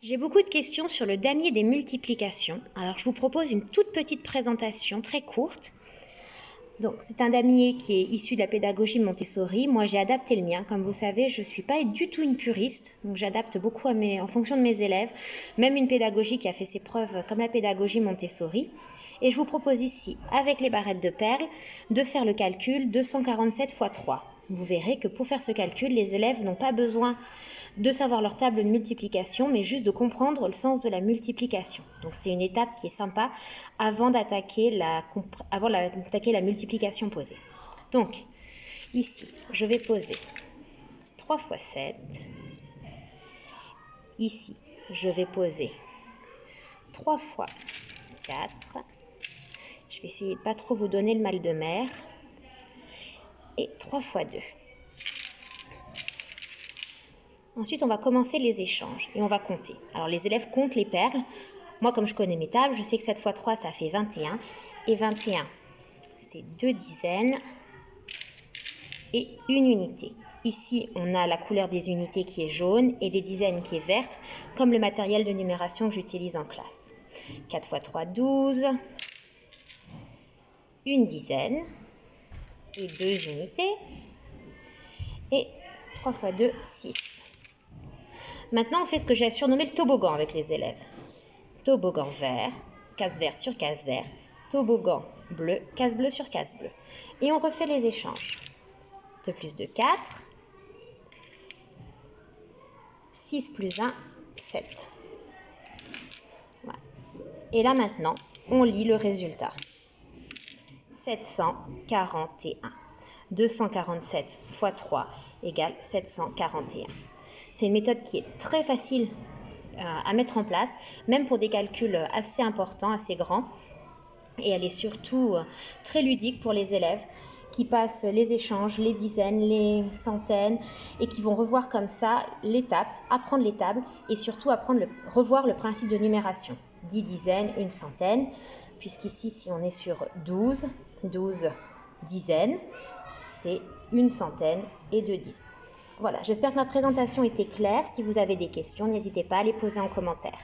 J'ai beaucoup de questions sur le damier des multiplications. Alors je vous propose une toute petite présentation très courte. Donc c'est un damier qui est issu de la pédagogie Montessori. Moi j'ai adapté le mien. Comme vous savez, je ne suis pas du tout une puriste. Donc j'adapte beaucoup en fonction de mes élèves. Même une pédagogie qui a fait ses preuves comme la pédagogie Montessori. Et je vous propose ici, avec les barrettes de perles, de faire le calcul 247 x 3. Vous verrez que pour faire ce calcul, les élèves n'ont pas besoin de savoir leur table de multiplication, mais juste de comprendre le sens de la multiplication. Donc c'est une étape qui est sympa avant d'attaquer la multiplication posée. Donc ici, je vais poser 3 x 7. Ici, je vais poser 3 x 4. Je vais essayer de ne pas trop vous donner le mal de mer. Et 3 x 2. Ensuite, on va commencer les échanges et on va compter. Alors, les élèves comptent les perles. Moi, comme je connais mes tables, je sais que 7 x 3, ça fait 21. Et 21, c'est 2 dizaines et une unité. Ici, on a la couleur des unités qui est jaune et des dizaines qui est verte, comme le matériel de numération que j'utilise en classe. 4 x 3, 12. Une dizaine et 2 unités. Et 3 x 2, 6. Maintenant, on fait ce que j'ai surnommé le toboggan avec les élèves. Toboggan vert, case verte sur case verte, toboggan bleu, case bleue sur case bleue. Et on refait les échanges. 2 plus 2, 4. 6 plus 1, 7. Voilà. Et là maintenant, on lit le résultat. 741. 247 x 3 égale 741. C'est une méthode qui est très facile à mettre en place, même pour des calculs assez importants, assez grands. Et elle est surtout très ludique pour les élèves qui passent les échanges, les dizaines, les centaines et qui vont revoir comme ça l'étape, apprendre les tables et surtout revoir le principe de numération. 10 dizaines, une centaine, puisqu'ici, si on est sur 12 dizaines, c'est une centaine et 2 dizaines. Voilà, j'espère que ma présentation était claire. Si vous avez des questions, n'hésitez pas à les poser en commentaire.